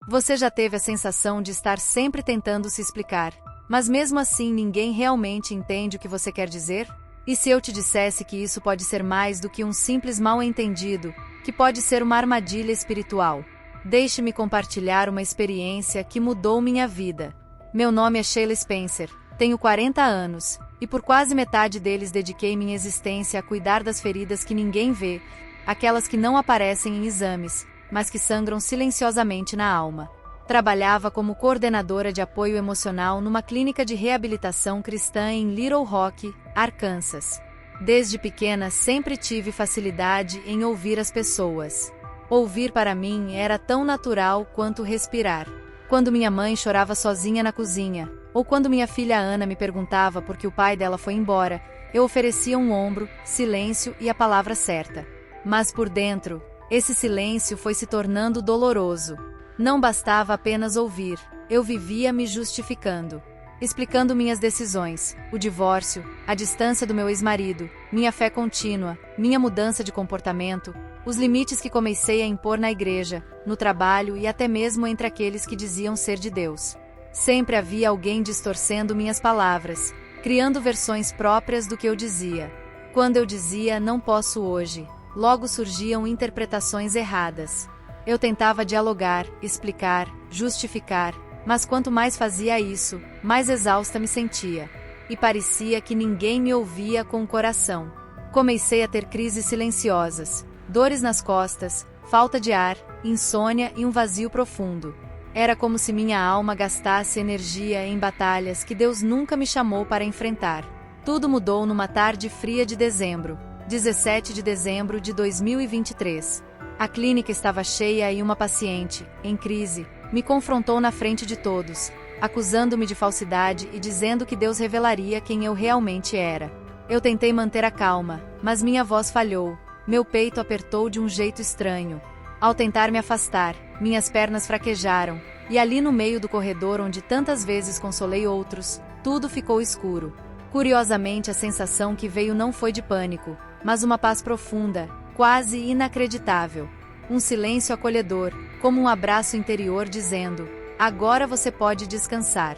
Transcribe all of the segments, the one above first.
Você já teve a sensação de estar sempre tentando se explicar, mas mesmo assim ninguém realmente entende o que você quer dizer? E se eu te dissesse que isso pode ser mais do que um simples mal-entendido, que pode ser uma armadilha espiritual? Deixe-me compartilhar uma experiência que mudou minha vida. Meu nome é Sheila Spencer, tenho 40 anos, e por quase metade deles dediquei minha existência a cuidar das feridas que ninguém vê, aquelas que não aparecem em exames, mas que sangram silenciosamente na alma. Trabalhava como coordenadora de apoio emocional numa clínica de reabilitação cristã em Little Rock, Arkansas. Desde pequena sempre tive facilidade em ouvir as pessoas. Ouvir para mim era tão natural quanto respirar. Quando minha mãe chorava sozinha na cozinha, ou quando minha filha Ana me perguntava por que o pai dela foi embora, eu oferecia um ombro, silêncio e a palavra certa. Mas por dentro, esse silêncio foi se tornando doloroso. Não bastava apenas ouvir, eu vivia me justificando. Explicando minhas decisões, o divórcio, a distância do meu ex-marido, minha fé contínua, minha mudança de comportamento, os limites que comecei a impor na igreja, no trabalho e até mesmo entre aqueles que diziam ser de Deus. Sempre havia alguém distorcendo minhas palavras, criando versões próprias do que eu dizia. Quando eu dizia "não posso hoje", logo surgiam interpretações erradas. Eu tentava dialogar, explicar, justificar, mas quanto mais fazia isso, mais exausta me sentia. E parecia que ninguém me ouvia com o coração. Comecei a ter crises silenciosas, dores nas costas, falta de ar, insônia e um vazio profundo. Era como se minha alma gastasse energia em batalhas que Deus nunca me chamou para enfrentar. Tudo mudou numa tarde fria de dezembro, 17 de dezembro de 2023. A clínica estava cheia e uma paciente, em crise, me confrontou na frente de todos, acusando-me de falsidade e dizendo que Deus revelaria quem eu realmente era. Eu tentei manter a calma, mas minha voz falhou, meu peito apertou de um jeito estranho. Ao tentar me afastar, minhas pernas fraquejaram, e ali no meio do corredor onde tantas vezes consolei outros, tudo ficou escuro. Curiosamente, a sensação que veio não foi de pânico, mas uma paz profunda, quase inacreditável. Um silêncio acolhedor, como um abraço interior dizendo: agora você pode descansar.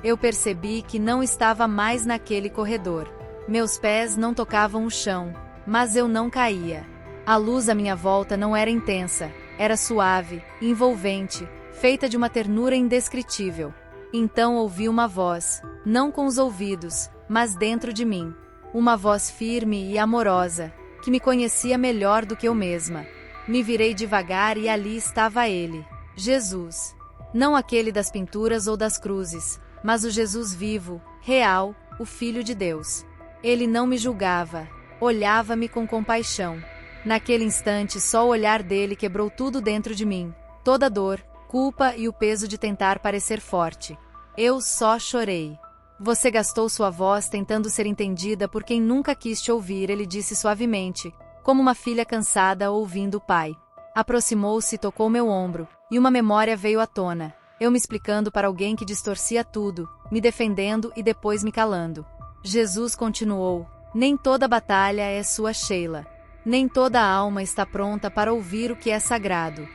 Eu percebi que não estava mais naquele corredor. Meus pés não tocavam o chão, mas eu não caía. A luz à minha volta não era intensa, era suave, envolvente, feita de uma ternura indescritível. Então ouvi uma voz, não com os ouvidos, mas dentro de mim. Uma voz firme e amorosa, que me conhecia melhor do que eu mesma. Me virei devagar e ali estava ele, Jesus. Não aquele das pinturas ou das cruzes, mas o Jesus vivo, real, o Filho de Deus. Ele não me julgava, olhava-me com compaixão. Naquele instante só o olhar dele quebrou tudo dentro de mim, toda dor, culpa e o peso de tentar parecer forte. Eu só chorei. Você gastou sua voz tentando ser entendida por quem nunca quis te ouvir, ele disse suavemente, como uma filha cansada ouvindo o pai. Aproximou-se e tocou meu ombro, e uma memória veio à tona, eu me explicando para alguém que distorcia tudo, me defendendo e depois me calando. Jesus continuou: nem toda batalha é sua, Sheila. Nem toda alma está pronta para ouvir o que é sagrado.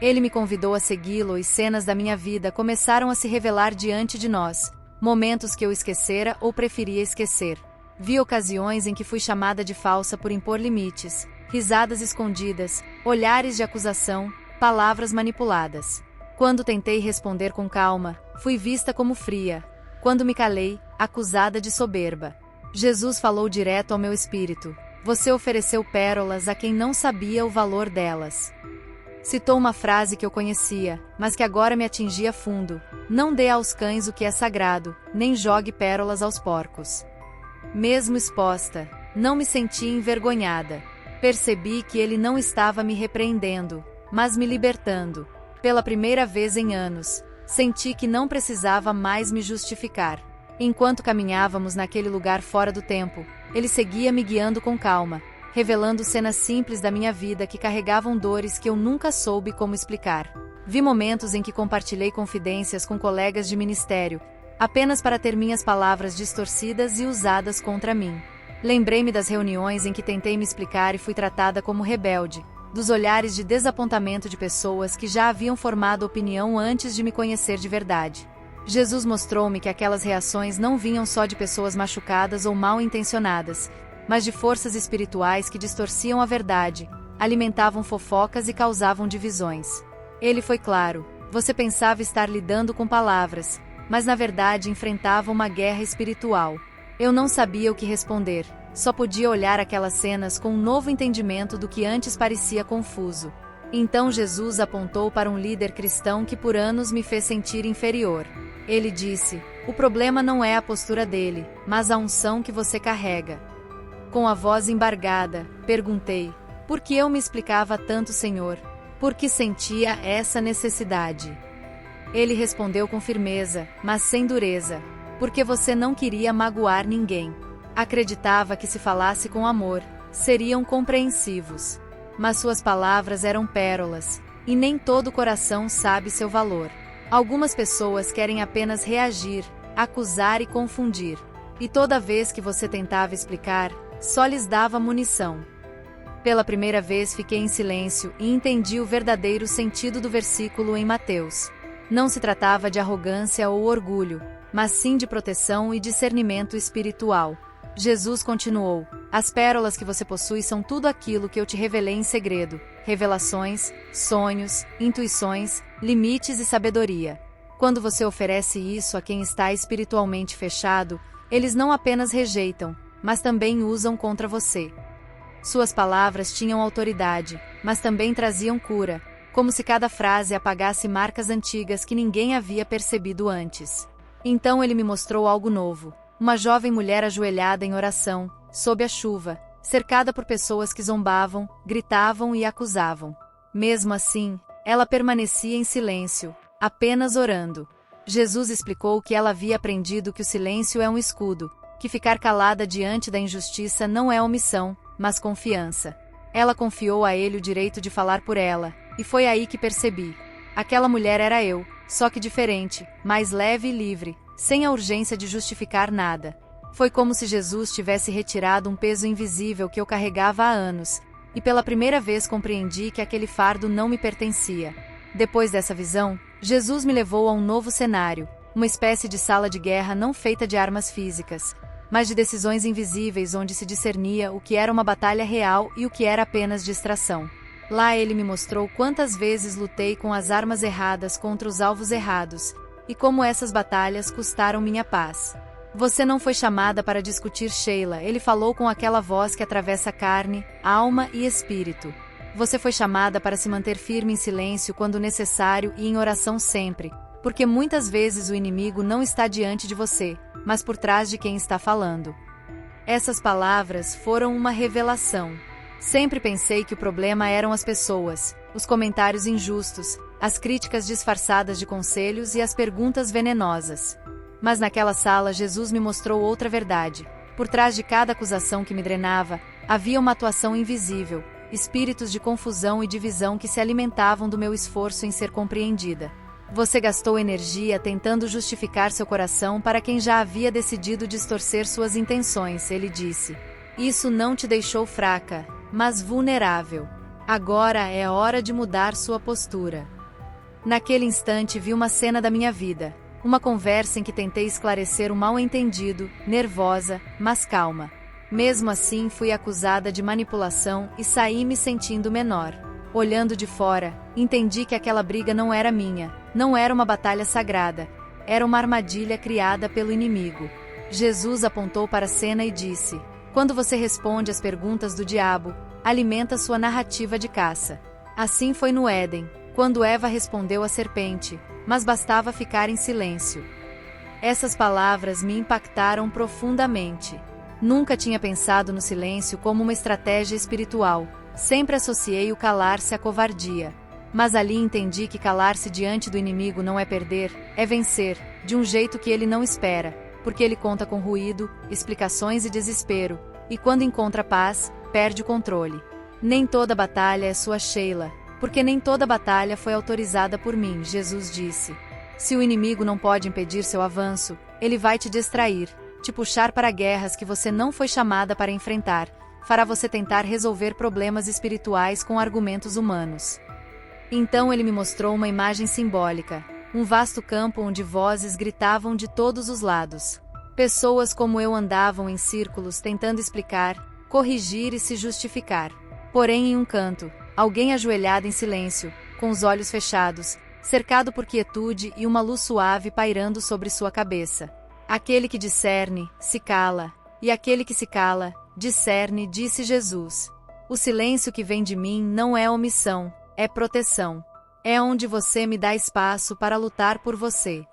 Ele me convidou a segui-lo e cenas da minha vida começaram a se revelar diante de nós, momentos que eu esquecera ou preferia esquecer. Vi ocasiões em que fui chamada de falsa por impor limites, risadas escondidas, olhares de acusação, palavras manipuladas. Quando tentei responder com calma, fui vista como fria. Quando me calei, acusada de soberba. Jesus falou direto ao meu espírito: você ofereceu pérolas a quem não sabia o valor delas. Citou uma frase que eu conhecia, mas que agora me atingia fundo: não dê aos cães o que é sagrado, nem jogue pérolas aos porcos. Mesmo exposta, não me senti envergonhada. Percebi que ele não estava me repreendendo, mas me libertando. Pela primeira vez em anos, senti que não precisava mais me justificar. Enquanto caminhávamos naquele lugar fora do tempo, ele seguia me guiando com calma, revelando cenas simples da minha vida que carregavam dores que eu nunca soube como explicar. Vi momentos em que compartilhei confidências com colegas de ministério, apenas para ter minhas palavras distorcidas e usadas contra mim. Lembrei-me das reuniões em que tentei me explicar e fui tratada como rebelde, dos olhares de desapontamento de pessoas que já haviam formado opinião antes de me conhecer de verdade. Jesus mostrou-me que aquelas reações não vinham só de pessoas machucadas ou mal intencionadas, mas de forças espirituais que distorciam a verdade, alimentavam fofocas e causavam divisões. Ele foi claro: você pensava estar lidando com palavras, mas na verdade enfrentava uma guerra espiritual. Eu não sabia o que responder, só podia olhar aquelas cenas com um novo entendimento do que antes parecia confuso. Então Jesus apontou para um líder cristão que por anos me fez sentir inferior. Ele disse: o problema não é a postura dele, mas a unção que você carrega. Com a voz embargada, perguntei: por que eu me explicava tanto, Senhor? Por que sentia essa necessidade? Ele respondeu com firmeza, mas sem dureza: porque você não queria magoar ninguém. Acreditava que se falasse com amor, seriam compreensivos. Mas suas palavras eram pérolas, e nem todo coração sabe seu valor. Algumas pessoas querem apenas reagir, acusar e confundir. E toda vez que você tentava explicar, só lhes dava munição. Pela primeira vez fiquei em silêncio e entendi o verdadeiro sentido do versículo em Mateus. Não se tratava de arrogância ou orgulho, mas sim de proteção e discernimento espiritual. Jesus continuou: as pérolas que você possui são tudo aquilo que eu te revelei em segredo: revelações, sonhos, intuições, limites e sabedoria. Quando você oferece isso a quem está espiritualmente fechado, eles não apenas rejeitam, mas também usam contra você. Suas palavras tinham autoridade, mas também traziam cura, como se cada frase apagasse marcas antigas que ninguém havia percebido antes. Então ele me mostrou algo novo: uma jovem mulher ajoelhada em oração, sob a chuva, cercada por pessoas que zombavam, gritavam e acusavam. Mesmo assim, ela permanecia em silêncio, apenas orando. Jesus explicou que ela havia aprendido que o silêncio é um escudo, que ficar calada diante da injustiça não é omissão, mas confiança. Ela confiou a ele o direito de falar por ela, e foi aí que percebi: aquela mulher era eu, só que diferente, mais leve e livre, sem a urgência de justificar nada. Foi como se Jesus tivesse retirado um peso invisível que eu carregava há anos, e pela primeira vez compreendi que aquele fardo não me pertencia. Depois dessa visão, Jesus me levou a um novo cenário, uma espécie de sala de guerra não feita de armas físicas, mas de decisões invisíveis onde se discernia o que era uma batalha real e o que era apenas distração. Lá ele me mostrou quantas vezes lutei com as armas erradas contra os alvos errados, e como essas batalhas custaram minha paz. Você não foi chamada para discutir, Sheila, ele falou com aquela voz que atravessa carne, alma e espírito. Você foi chamada para se manter firme em silêncio quando necessário e em oração sempre, porque muitas vezes o inimigo não está diante de você, mas por trás de quem está falando. Essas palavras foram uma revelação. Sempre pensei que o problema eram as pessoas, os comentários injustos, as críticas disfarçadas de conselhos e as perguntas venenosas. Mas naquela sala Jesus me mostrou outra verdade. Por trás de cada acusação que me drenava, havia uma atuação invisível, espíritos de confusão e divisão que se alimentavam do meu esforço em ser compreendida. Você gastou energia tentando justificar seu coração para quem já havia decidido distorcer suas intenções, ele disse. Isso não te deixou fraca, mas vulnerável. Agora é hora de mudar sua postura. Naquele instante vi uma cena da minha vida. Uma conversa em que tentei esclarecer um mal-entendido, nervosa, mas calma. Mesmo assim fui acusada de manipulação e saí me sentindo menor. Olhando de fora, entendi que aquela briga não era minha, não era uma batalha sagrada, era uma armadilha criada pelo inimigo. Jesus apontou para a cena e disse: quando você responde às perguntas do diabo, alimenta sua narrativa de caça. Assim foi no Éden, quando Eva respondeu à serpente, mas bastava ficar em silêncio. Essas palavras me impactaram profundamente. Nunca tinha pensado no silêncio como uma estratégia espiritual. Sempre associei o calar-se à covardia. Mas ali entendi que calar-se diante do inimigo não é perder, é vencer, de um jeito que ele não espera, porque ele conta com ruído, explicações e desespero, e quando encontra paz, perde o controle. Nem toda batalha é sua, Sheila, porque nem toda batalha foi autorizada por mim, Jesus disse. Se o inimigo não pode impedir seu avanço, ele vai te distrair, te puxar para guerras que você não foi chamada para enfrentar, fará você tentar resolver problemas espirituais com argumentos humanos. Então ele me mostrou uma imagem simbólica, um vasto campo onde vozes gritavam de todos os lados. Pessoas como eu andavam em círculos tentando explicar, corrigir e se justificar. Porém, em um canto, alguém ajoelhado em silêncio, com os olhos fechados, cercado por quietude e uma luz suave pairando sobre sua cabeça. Aquele que discerne, se cala, e aquele que se cala, discerne, disse Jesus. O silêncio que vem de mim não é omissão, é proteção. É onde você me dá espaço para lutar por você.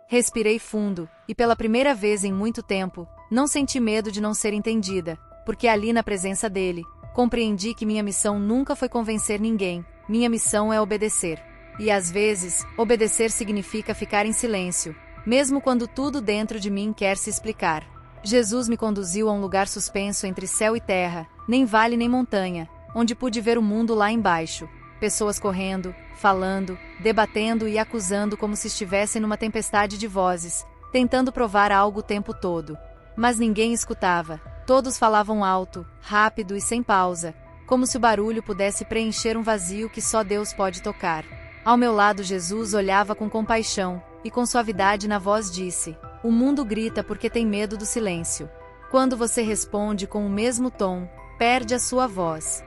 Respirei fundo, e pela primeira vez em muito tempo, não senti medo de não ser entendida, porque ali na presença dele, compreendi que minha missão nunca foi convencer ninguém, minha missão é obedecer. E às vezes, obedecer significa ficar em silêncio, mesmo quando tudo dentro de mim quer se explicar. Jesus me conduziu a um lugar suspenso entre céu e terra, nem vale nem montanha, onde pude ver o mundo lá embaixo. Pessoas correndo, falando, debatendo e acusando como se estivessem numa tempestade de vozes, tentando provar algo o tempo todo. Mas ninguém escutava, todos falavam alto, rápido e sem pausa, como se o barulho pudesse preencher um vazio que só Deus pode tocar. Ao meu lado Jesus olhava com compaixão, e com suavidade na voz disse: "O mundo grita porque tem medo do silêncio. Quando você responde com o mesmo tom, perde a sua voz."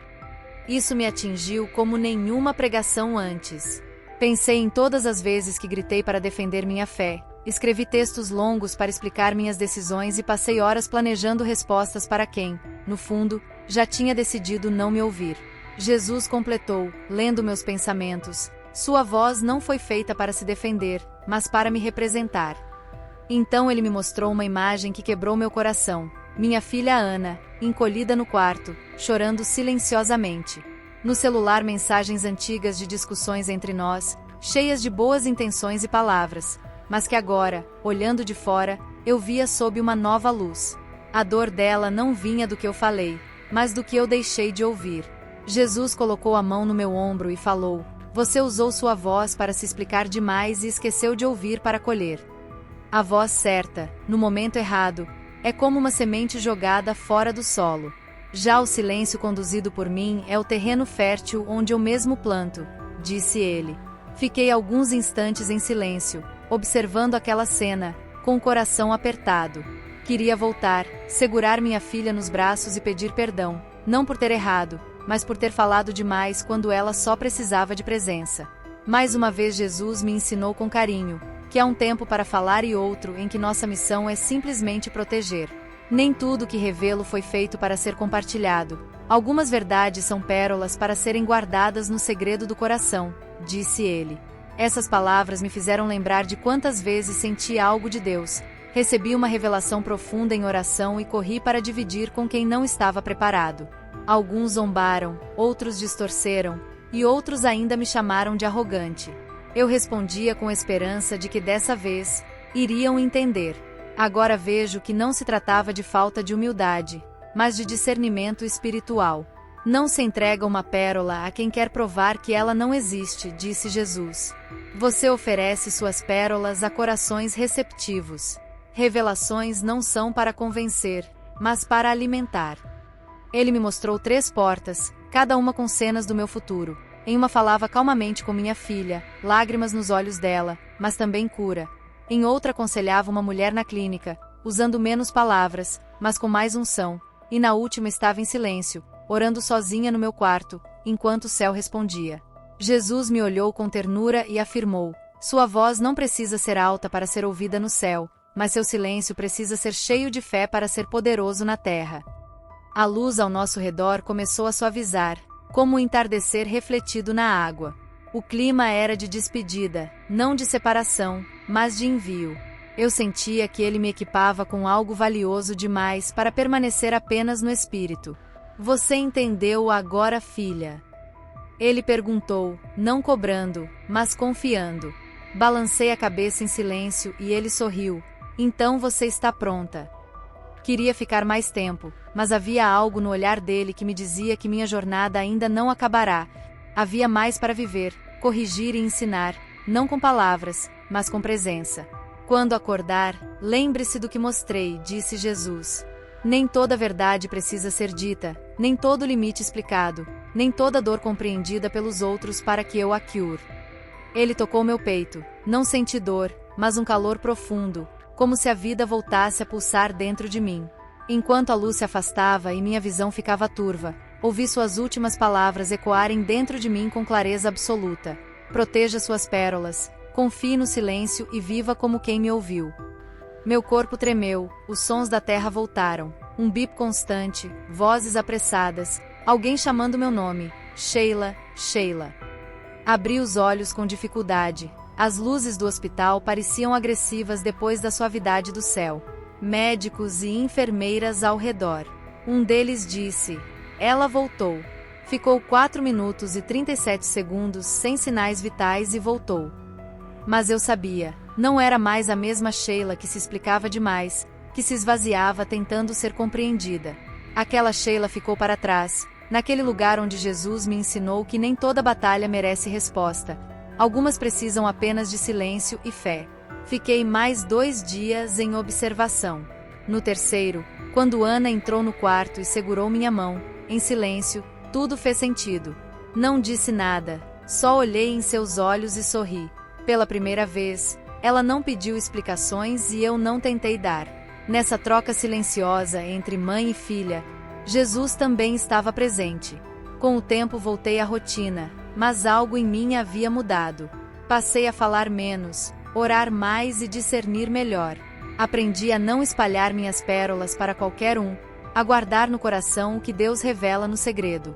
Isso me atingiu como nenhuma pregação antes. Pensei em todas as vezes que gritei para defender minha fé, escrevi textos longos para explicar minhas decisões e passei horas planejando respostas para quem, no fundo, já tinha decidido não me ouvir. Jesus completou, lendo meus pensamentos: "Sua voz não foi feita para se defender, mas para me representar." Então ele me mostrou uma imagem que quebrou meu coração. Minha filha Ana, encolhida no quarto, chorando silenciosamente. No celular, mensagens antigas de discussões entre nós, cheias de boas intenções e palavras, mas que agora, olhando de fora, eu via sob uma nova luz. A dor dela não vinha do que eu falei, mas do que eu deixei de ouvir. Jesus colocou a mão no meu ombro e falou: "Você usou sua voz para se explicar demais e esqueceu de ouvir para colher." A voz certa, no momento errado, é como uma semente jogada fora do solo. Já o silêncio conduzido por mim é o terreno fértil onde eu mesmo planto, disse ele. Fiquei alguns instantes em silêncio, observando aquela cena, com o coração apertado. Queria voltar, segurar minha filha nos braços e pedir perdão, não por ter errado, mas por ter falado demais quando ela só precisava de presença. Mais uma vez Jesus me ensinou com carinho que há um tempo para falar e outro em que nossa missão é simplesmente proteger. Nem tudo que revelo foi feito para ser compartilhado. Algumas verdades são pérolas para serem guardadas no segredo do coração, disse ele. Essas palavras me fizeram lembrar de quantas vezes senti algo de Deus, recebi uma revelação profunda em oração e corri para dividir com quem não estava preparado. Alguns zombaram, outros distorceram, e outros ainda me chamaram de arrogante. Eu respondia com esperança de que dessa vez, iriam entender. Agora vejo que não se tratava de falta de humildade, mas de discernimento espiritual. Não se entrega uma pérola a quem quer provar que ela não existe, disse Jesus. Você oferece suas pérolas a corações receptivos. Revelações não são para convencer, mas para alimentar. Ele me mostrou 3 portas, cada uma com cenas do meu futuro. Em uma falava calmamente com minha filha, lágrimas nos olhos dela, mas também cura. Em outra aconselhava uma mulher na clínica, usando menos palavras, mas com mais unção. E na última estava em silêncio, orando sozinha no meu quarto, enquanto o céu respondia. Jesus me olhou com ternura e afirmou: "Sua voz não precisa ser alta para ser ouvida no céu, mas seu silêncio precisa ser cheio de fé para ser poderoso na terra." A luz ao nosso redor começou a suavizar, como o entardecer refletido na água. O clima era de despedida, não de separação, mas de envio. Eu sentia que ele me equipava com algo valioso demais para permanecer apenas no espírito. "Você entendeu agora, filha?" Ele perguntou, não cobrando, mas confiando. Balancei a cabeça em silêncio e ele sorriu. "Então você está pronta." Queria ficar mais tempo, mas havia algo no olhar dele que me dizia que minha jornada ainda não acabará. Havia mais para viver, corrigir e ensinar, não com palavras, mas com presença. "Quando acordar, lembre-se do que mostrei", disse Jesus. Nem toda verdade precisa ser dita, nem todo limite explicado, nem toda dor compreendida pelos outros para que eu a cure. Ele tocou meu peito. Não senti dor, mas um calor profundo, como se a vida voltasse a pulsar dentro de mim. Enquanto a luz se afastava e minha visão ficava turva, ouvi suas últimas palavras ecoarem dentro de mim com clareza absoluta. Proteja suas pérolas, confie no silêncio e viva como quem me ouviu. Meu corpo tremeu, os sons da terra voltaram. Um bip constante, vozes apressadas, alguém chamando meu nome. Sheila, Sheila. Abri os olhos com dificuldade. As luzes do hospital pareciam agressivas depois da suavidade do céu. Médicos e enfermeiras ao redor. Um deles disse: "Ela voltou." Ficou 4 minutos e 37 segundos sem sinais vitais e voltou. Mas eu sabia, não era mais a mesma Sheila que se explicava demais, que se esvaziava tentando ser compreendida. Aquela Sheila ficou para trás, naquele lugar onde Jesus me ensinou que nem toda batalha merece resposta. Algumas precisam apenas de silêncio e fé. Fiquei mais 2 dias em observação. No terceiro, quando Ana entrou no quarto e segurou minha mão, em silêncio, tudo fez sentido. Não disse nada, só olhei em seus olhos e sorri. Pela primeira vez, ela não pediu explicações e eu não tentei dar. Nessa troca silenciosa entre mãe e filha, Jesus também estava presente. Com o tempo voltei à rotina, mas algo em mim havia mudado. Passei a falar menos, orar mais e discernir melhor. Aprendi a não espalhar minhas pérolas para qualquer um, a guardar no coração o que Deus revela no segredo.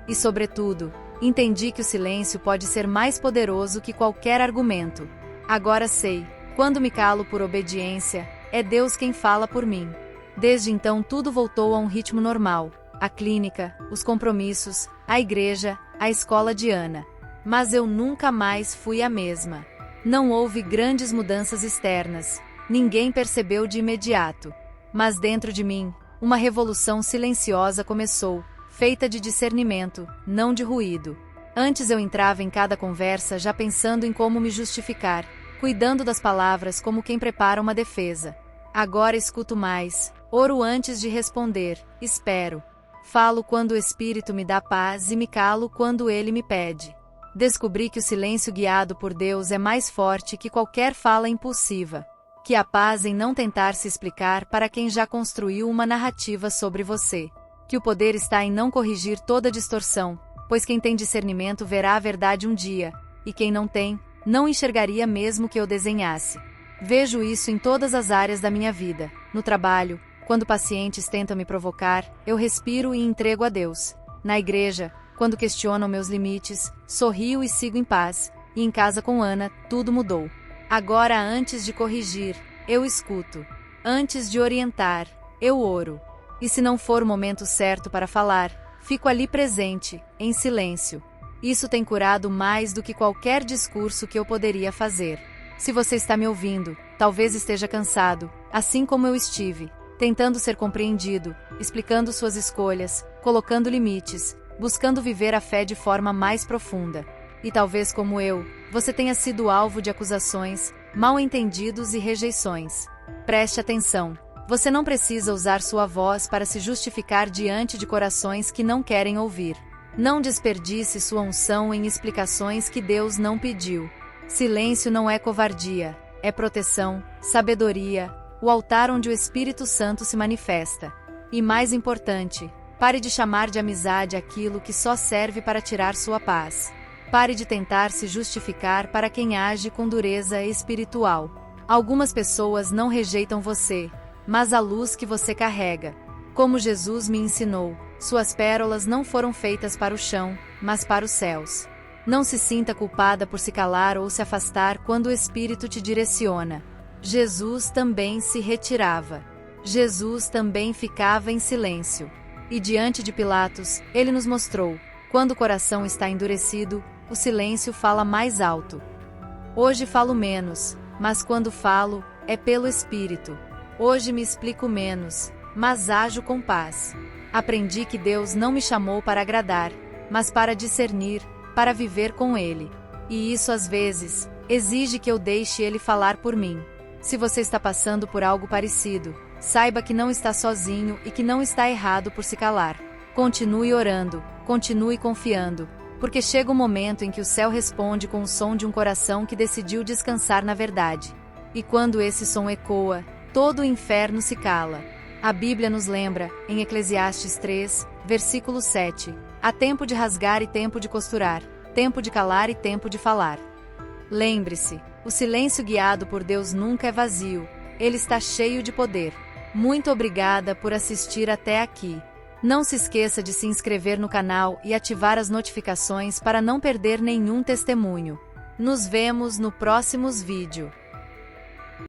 E, sobretudo, entendi que o silêncio pode ser mais poderoso que qualquer argumento. Agora sei, quando me calo por obediência, é Deus quem fala por mim. Desde então tudo voltou a um ritmo normal. A clínica, os compromissos, a igreja, a escola de Ana. Mas eu nunca mais fui a mesma. Não houve grandes mudanças externas. Ninguém percebeu de imediato. Mas dentro de mim, uma revolução silenciosa começou, feita de discernimento, não de ruído. Antes eu entrava em cada conversa já pensando em como me justificar, cuidando das palavras como quem prepara uma defesa. Agora escuto mais, oro antes de responder, espero. Falo quando o Espírito me dá paz e me calo quando ele me pede. Descobri que o silêncio guiado por Deus é mais forte que qualquer fala impulsiva. Que há paz em não tentar se explicar para quem já construiu uma narrativa sobre você. Que o poder está em não corrigir toda distorção, pois quem tem discernimento verá a verdade um dia, e quem não tem, não enxergaria mesmo que eu desenhasse. Vejo isso em todas as áreas da minha vida. No trabalho, quando pacientes tentam me provocar, eu respiro e entrego a Deus. Na igreja, quando questionam meus limites, sorrio e sigo em paz. E em casa com Ana, tudo mudou. Agora, antes de corrigir, eu escuto. Antes de orientar, eu oro. E se não for o momento certo para falar, fico ali presente, em silêncio. Isso tem curado mais do que qualquer discurso que eu poderia fazer. Se você está me ouvindo, talvez esteja cansado, assim como eu estive, tentando ser compreendido, explicando suas escolhas, colocando limites, buscando viver a fé de forma mais profunda. E talvez como eu, você tenha sido alvo de acusações, mal-entendidos e rejeições. Preste atenção. Você não precisa usar sua voz para se justificar diante de corações que não querem ouvir. Não desperdice sua unção em explicações que Deus não pediu. Silêncio não é covardia, é proteção, sabedoria, o altar onde o Espírito Santo se manifesta. E mais importante, pare de chamar de amizade aquilo que só serve para tirar sua paz. Pare de tentar se justificar para quem age com dureza espiritual. Algumas pessoas não rejeitam você, mas a luz que você carrega. Como Jesus me ensinou, suas pérolas não foram feitas para o chão, mas para os céus. Não se sinta culpada por se calar ou se afastar quando o Espírito te direciona. Jesus também se retirava. Jesus também ficava em silêncio. E diante de Pilatos, ele nos mostrou, quando o coração está endurecido, o silêncio fala mais alto. Hoje falo menos, mas quando falo, é pelo Espírito. Hoje me explico menos, mas ajo com paz. Aprendi que Deus não me chamou para agradar, mas para discernir, para viver com Ele. E isso às vezes, exige que eu deixe Ele falar por mim. Se você está passando por algo parecido, Saiba que não está sozinho e que não está errado por se calar. Continue orando, continue confiando, porque chega o momento em que o céu responde com o som de um coração que decidiu descansar na verdade. E quando esse som ecoa, todo o inferno se cala. A Bíblia nos lembra, em Eclesiastes 3, versículo 7, há tempo de rasgar e tempo de costurar, tempo de calar e tempo de falar. Lembre-se, o silêncio guiado por Deus nunca é vazio, ele está cheio de poder. Muito obrigada por assistir até aqui. Não se esqueça de se inscrever no canal e ativar as notificações para não perder nenhum testemunho. Nos vemos no próximo vídeo.